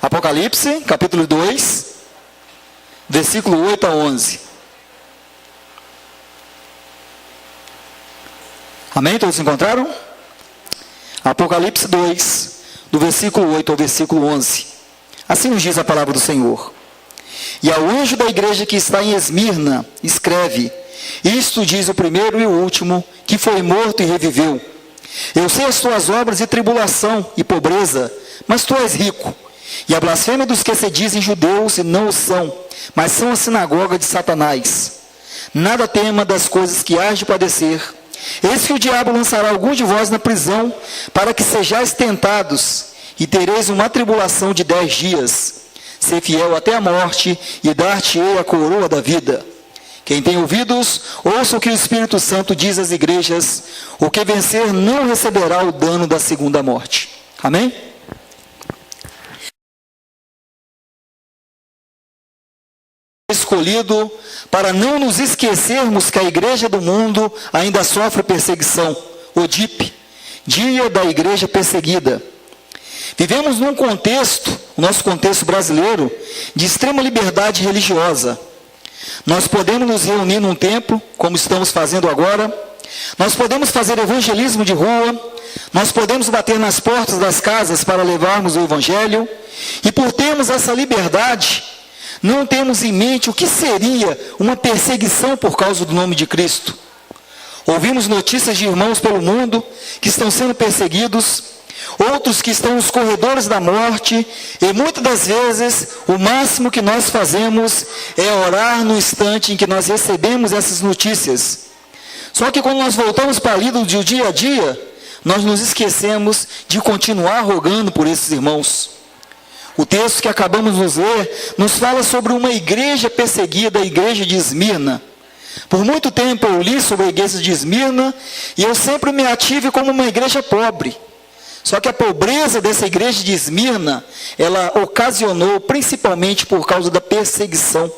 Apocalipse, capítulo 2, versículo 8 a 11. Amém? Todos encontraram? Apocalipse 2, do versículo 8 ao versículo 11. Assim nos diz a palavra do Senhor. E ao anjo da igreja que está em Esmirna, escreve: isto diz o primeiro e o último, que foi morto e reviveu. Eu sei as tuas obras e tribulação e pobreza, mas tu és rico. E a blasfêmia dos que se dizem judeus e não o são, mas são a sinagoga de Satanás. Nada tema das coisas que hás de padecer. Eis que o diabo lançará alguns de vós na prisão, para que sejais tentados, e tereis uma tribulação de 10 dias. Ser fiel até a morte, e dar-te-ei a coroa da vida. Quem tem ouvidos, ouça o que o Espírito Santo diz às igrejas: o que vencer não receberá o dano da segunda morte. Amém? Escolhido para não nos esquecermos que a igreja do mundo ainda sofre perseguição, o DIP, Dia da Igreja Perseguida. Vivemos num contexto, o nosso contexto brasileiro, de extrema liberdade religiosa. Nós podemos nos reunir num templo, como estamos fazendo agora. Nós podemos fazer evangelismo de rua. Nós podemos bater nas portas das casas para levarmos o evangelho. E por termos essa liberdade, não temos em mente o que seria uma perseguição por causa do nome de Cristo. Ouvimos notícias de irmãos pelo mundo que estão sendo perseguidos, outros que estão nos corredores da morte, e muitas das vezes o máximo que nós fazemos é orar no instante em que nós recebemos essas notícias. Só que quando nós voltamos para a vida do dia a dia, nós nos esquecemos de continuar rogando por esses irmãos. O texto que acabamos de ler nos fala sobre uma igreja perseguida, a igreja de Esmirna. Por muito tempo eu li sobre a igreja de Esmirna e eu sempre me ative como uma igreja pobre. Só que a pobreza dessa igreja de Esmirna, ela ocasionou principalmente por causa da perseguição.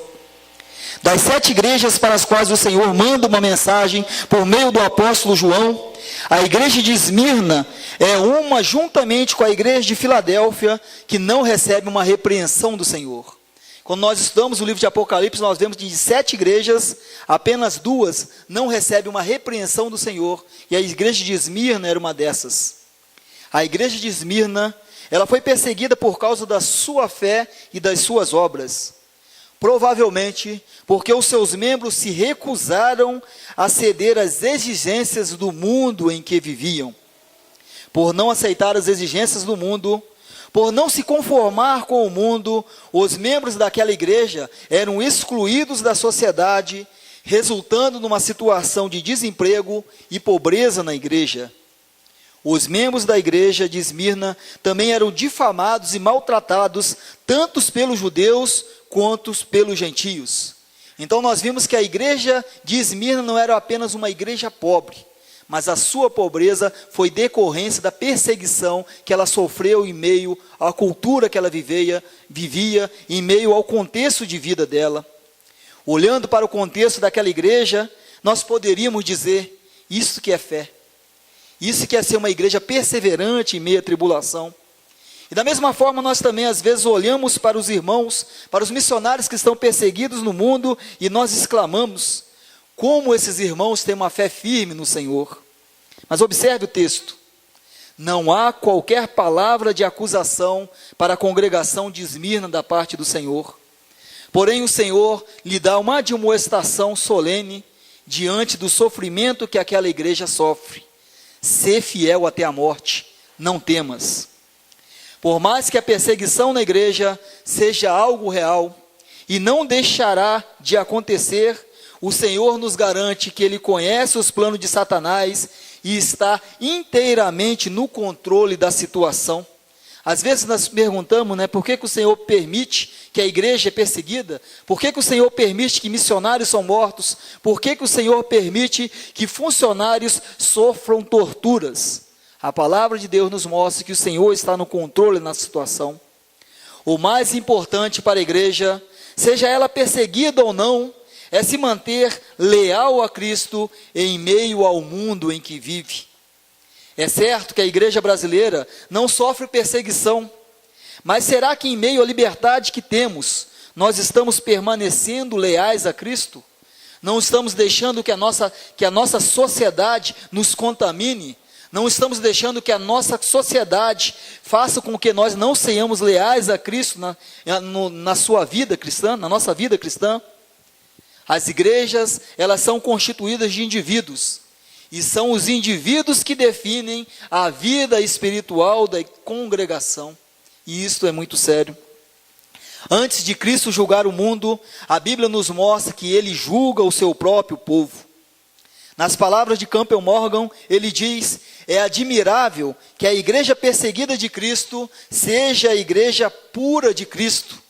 Das 7 igrejas para as quais o Senhor manda uma mensagem por meio do apóstolo João, a igreja de Esmirna é uma, juntamente com a igreja de Filadélfia, que não recebe uma repreensão do Senhor. Quando nós estudamos o livro de Apocalipse, nós vemos que de 7 igrejas, apenas 2 não recebem uma repreensão do Senhor, e a igreja de Esmirna era uma dessas. A igreja de Esmirna, ela foi perseguida por causa da sua fé e das suas obras. Provavelmente porque os seus membros se recusaram a ceder às exigências do mundo em que viviam. Por não aceitar as exigências do mundo, por não se conformar com o mundo, os membros daquela igreja eram excluídos da sociedade, resultando numa situação de desemprego e pobreza na igreja. Os membros da igreja de Esmirna também eram difamados e maltratados, tanto pelos judeus quanto pelos gentios. Então nós vimos que a igreja de Esmirna não era apenas uma igreja pobre, mas a sua pobreza foi decorrência da perseguição que ela sofreu em meio à cultura que ela vivia, em meio ao contexto de vida dela. Olhando para o contexto daquela igreja, nós poderíamos dizer: isso que é fé. Isso que é ser uma igreja perseverante em meio à tribulação. E da mesma forma, nós também às vezes olhamos para os irmãos, para os missionários que estão perseguidos no mundo, e nós exclamamos: como esses irmãos têm uma fé firme no Senhor. Mas observe o texto: não há qualquer palavra de acusação para a congregação de Esmirna da parte do Senhor. Porém o Senhor lhe dá uma admoestação solene diante do sofrimento que aquela igreja sofre. Ser fiel até a morte, não temas. Por mais que a perseguição na igreja seja algo real e não deixará de acontecer, o Senhor nos garante que Ele conhece os planos de Satanás e está inteiramente no controle da situação. Às vezes nós perguntamos, por que o Senhor permite que a igreja é perseguida? Por que o Senhor permite que missionários são mortos? Por que o Senhor permite que funcionários sofram torturas? A palavra de Deus nos mostra que o Senhor está no controle na situação. O mais importante para a igreja, seja ela perseguida ou não, é se manter leal a Cristo em meio ao mundo em que vive. É certo que a igreja brasileira não sofre perseguição, Mas será que em meio à liberdade que temos, nós estamos permanecendo leais a Cristo? Não estamos deixando que a nossa sociedade nos contamine? Não estamos deixando que a nossa sociedade faça com que nós não sejamos leais a Cristo na sua vida cristã, na nossa vida cristã? As igrejas, elas são constituídas de indivíduos, e são os indivíduos que definem a vida espiritual da congregação, e isso é muito sério. Antes de Cristo julgar o mundo, a Bíblia nos mostra que ele julga o seu próprio povo. Nas palavras de Campbell Morgan, ele diz: é admirável que a igreja perseguida de Cristo seja a igreja pura de Cristo,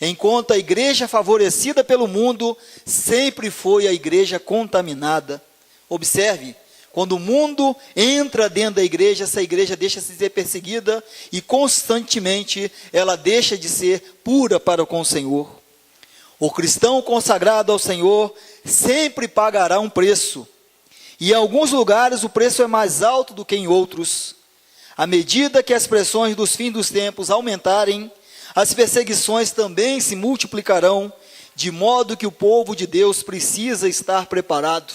enquanto a igreja favorecida pelo mundo sempre foi a igreja contaminada. Observe, quando o mundo entra dentro da igreja, essa igreja deixa de ser perseguida e constantemente ela deixa de ser pura para com o Senhor. O cristão consagrado ao Senhor sempre pagará um preço, e em alguns lugares o preço é mais alto do que em outros. À medida que as pressões dos fins dos tempos aumentarem, as perseguições também se multiplicarão, de modo que o povo de Deus precisa estar preparado.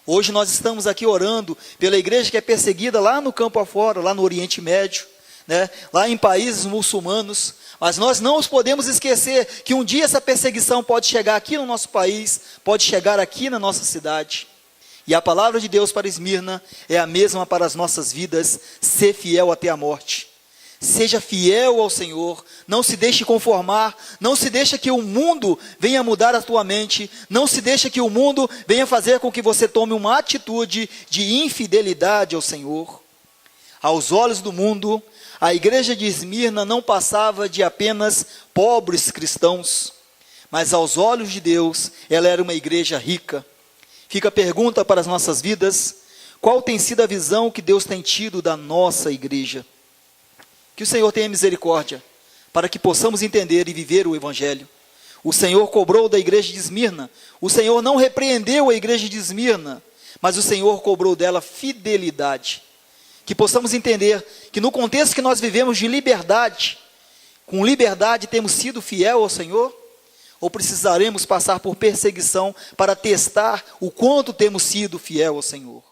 Hoje nós estamos aqui orando pela igreja que é perseguida lá no campo afora, lá no Oriente Médio, né? Lá em países muçulmanos, mas nós não podemos esquecer que um dia essa perseguição pode chegar aqui no nosso país, pode chegar aqui na nossa cidade. E a palavra de Deus para Esmirna é a mesma para as nossas vidas: ser fiel até a morte. Seja fiel ao Senhor, não se deixe conformar, não se deixe que o mundo venha mudar a tua mente, não se deixe que o mundo venha fazer com que você tome uma atitude de infidelidade ao Senhor. Aos olhos do mundo, a igreja de Esmirna não passava de apenas pobres cristãos, mas aos olhos de Deus, ela era uma igreja rica. Fica a pergunta para as nossas vidas: qual tem sido a visão que Deus tem tido da nossa igreja? Que o Senhor tenha misericórdia, para que possamos entender e viver o Evangelho. O Senhor cobrou da igreja de Esmirna, o Senhor não repreendeu a igreja de Esmirna, mas o Senhor cobrou dela fidelidade. Que possamos entender que no contexto que nós vivemos de liberdade, com liberdade temos sido fiel ao Senhor? Ou precisaremos passar por perseguição para testar o quanto temos sido fiel ao Senhor?